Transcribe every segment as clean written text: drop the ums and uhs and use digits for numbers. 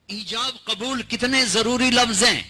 ایجاب قبول کتنے ضروری لفظ ہیں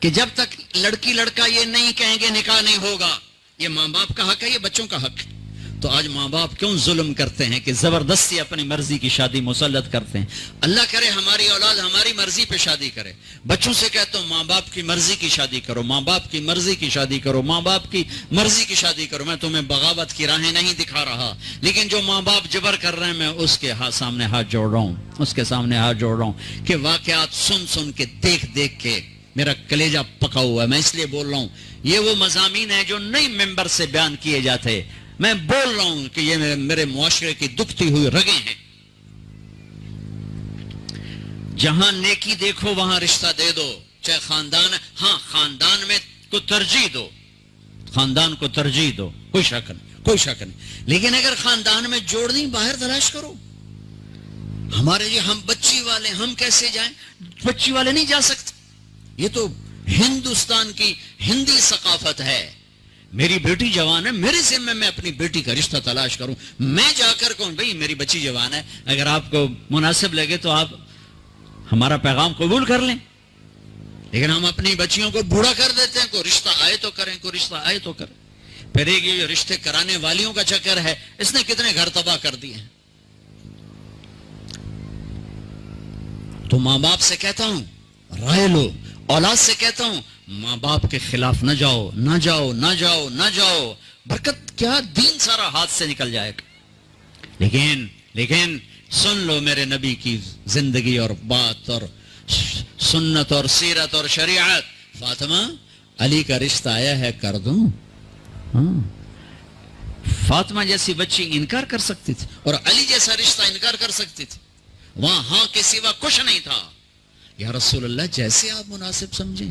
کہ جب تک لڑکی لڑکا یہ نہیں کہیں گے نکاح نہیں ہوگا. یہ ماں باپ کا حق ہے, یہ بچوں کا حق ہے. تو آج ماں باپ کیوں ظلم کرتے ہیں کہ زبردستی اپنی مرضی کی شادی مسلط کرتے ہیں. اللہ کرے ہماری اولاد ہماری مرضی پہ شادی کرے. بچوں سے کہتا ہوں ماں باپ کی مرضی کی شادی کرو, ماں باپ کی مرضی کی شادی کرو, ماں باپ کی مرضی کی شادی کرو. میں تمہیں بغاوت کی راہیں نہیں دکھا رہا, لیکن جو ماں باپ جبر کر رہے ہیں میں اس کے سامنے ہاتھ جوڑ رہا ہوں, اس کے سامنے ہاتھ جوڑ رہا ہوں کہ واقعات سن سن کے دیکھ دیکھ کے میرا کلیجہ پکا ہوا ہے. میں اس لیے بول رہا ہوں یہ وہ مضامین ہیں جو نئی ممبر سے بیان کیے جاتے. میں بول رہا ہوں کہ یہ میرے معاشرے کی دکھتی ہوئی رگیں ہیں. جہاں نیکی دیکھو وہاں رشتہ دے دو, چاہے خاندان. ہاں خاندان میں کو ترجیح دو, خاندان کو ترجیح دو, کوئی شک نہیں, کوئی شک نہیں. لیکن اگر خاندان میں جوڑ نہیں باہر تلاش کرو. ہمارے یہ ہم بچی والے, ہم کیسے جائیں؟ بچی والے نہیں جا سکتے. یہ تو ہندوستان کی ہندی ثقافت ہے. میری بیٹی جوان ہے, میرے ذمہ میں اپنی بیٹی کا رشتہ تلاش کروں. میں جا کر کہوں بھئی میری بچی جوان ہے, اگر آپ کو مناسب لگے تو آپ ہمارا پیغام قبول کر لیں. لیکن ہم اپنی بچیوں کو بوڑھا کر دیتے ہیں. کوئی رشتہ آئے تو کریں, کوئی رشتہ آئے تو کریں. پھر ایک یہ رشتے کرانے والیوں کا چکر ہے, اس نے کتنے گھر تباہ کر دیے ہیں. تو ماں باپ سے کہتا ہوں رائے لو, اولاد سے کہتا ہوں ماں باپ کے خلاف نہ جاؤ, نہ جاؤ, نہ جاؤ, نہ جاؤ. برکت کیا, دین سارا ہاتھ سے نکل جائے گا. لیکن سن لو میرے نبی کی زندگی اور بات اور سنت اور سیرت اور شریعت. فاطمہ علی کا رشتہ آیا ہے, کر دوں. فاطمہ جیسی بچی انکار کر سکتی تھی اور علی جیسا رشتہ انکار کر سکتی تھی. وہاں ہاں کے سوا کچھ نہیں تھا. یا رسول اللہ جیسے آپ مناسب سمجھیں.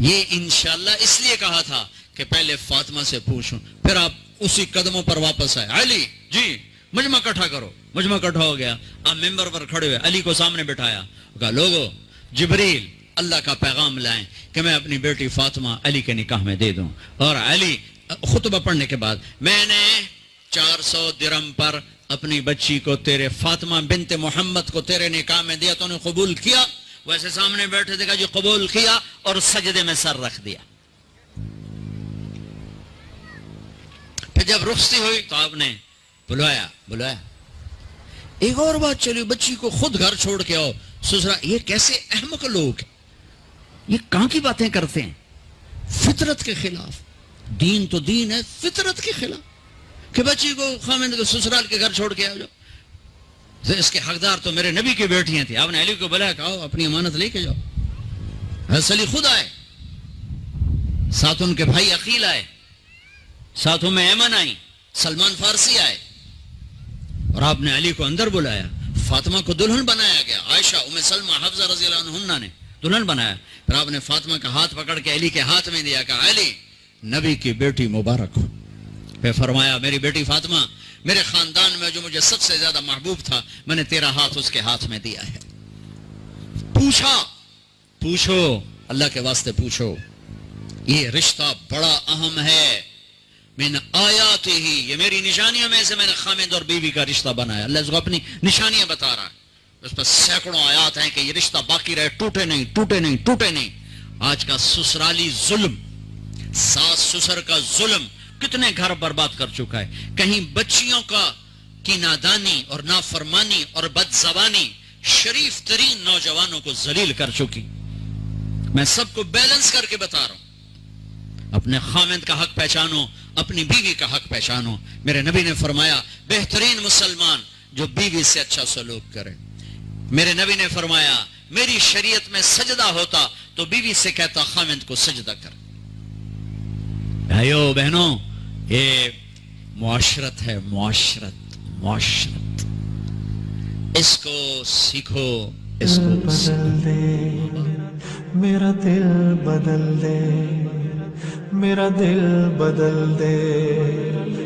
یہ انشاءاللہ اس لیے کہا تھا کہ پہلے فاطمہ سے پوچھوں, پھر آپ اسی قدموں پر واپس آئے. علی جی مجمع اکٹھا کرو. مجمع اکٹھا ہو گیا. آپ ممبر پر کھڑے ہوئے, علی کو سامنے بٹھایا, کہا لوگو جبریل اللہ کا پیغام لائیں کہ میں اپنی بیٹی فاطمہ علی کے نکاح میں دے دوں. اور علی خطبہ پڑھنے کے بعد میں نے 400 درہم پر اپنی بچی کو تیرے فاطمہ بنت محمد کو تیرے نکاح میں دیا, تو نے قبول کیا؟ ویسے سامنے بیٹھے تھے, کہا جی قبول کیا, اور سجدے میں سر رکھ دیا. پھر جب رخصتی ہوئی تو آپ نے بلایا. ایک اور بات چلی, بچی کو خود گھر چھوڑ کے آؤ سسرا. یہ کیسے احمق لوگ, یہ کہاں کی باتیں کرتے ہیں؟ فطرت کے خلاف. دین تو دین ہے, فطرت کے خلاف کہ بچی کو خامند کو سسرال کے گھر چھوڑ کے آؤ. اس کے حقدار تو میرے نبی کی بیٹیاں تھیں. آپ نے علی کو بلایا, کہا اپنی امانت لے کے جاؤ. حضرت علی خود آئے, ساتھ ان کے بھائی عقیل آئے, ساتھ میں ایمن آئی, سلمان فارسی آئے, اور آپ نے علی کو اندر بلایا. فاطمہ کو دلہن بنایا گیا. عائشہ, ام سلمہ, حفظہ رضی اللہ عنہن نے دلہن بنایا. پھر آپ نے فاطمہ کا ہاتھ پکڑ کے علی کے ہاتھ میں دیا, کہا علی نبی کی بیٹی مبارک ہو. پھر فرمایا میری بیٹی فاطمہ, میرے خاندان میں جو مجھے سب سے زیادہ محبوب تھا, میں نے تیرا ہاتھ اس کے ہاتھ میں دیا ہے. پوچھو اللہ کے واسطے پوچھو. یہ رشتہ بڑا اہم ہے. من آیات ہی, یہ میری نشانیوں میں سے میں نے خامد اور بیوی کا رشتہ بنایا. اللہ اس کو اپنی نشانیاں بتا رہا ہے. اس پر سینکڑوں آیات ہیں کہ یہ رشتہ باقی رہے, ٹوٹے نہیں, ٹوٹے نہیں, ٹوٹے نہیں. آج کا سسرالی ظلم, ساس سسر کا ظلم کتنے گھر برباد کر چکا ہے. کہیں بچیوں کی نادانی اور نافرمانی اور بد زبانی شریف ترین نوجوانوں کو ذلیل کر چکی. میں سب کو بیلنس کر کے بتا رہا ہوں. اپنے خامند کا حق پہچانو, اپنی بیوی کا حق پہچانو. میرے نبی نے فرمایا بہترین مسلمان جو بیوی سے اچھا سلوک کرے. میرے نبی نے فرمایا میری شریعت میں سجدہ ہوتا تو بیوی سے کہتا خامند کو سجدہ کر. بھائیو بہنوں, یہ معاشرت ہے, معاشرت. اس کو سیکھو, اس کو بدل دے. میرا دل بدل دے, میرا دل بدل دے.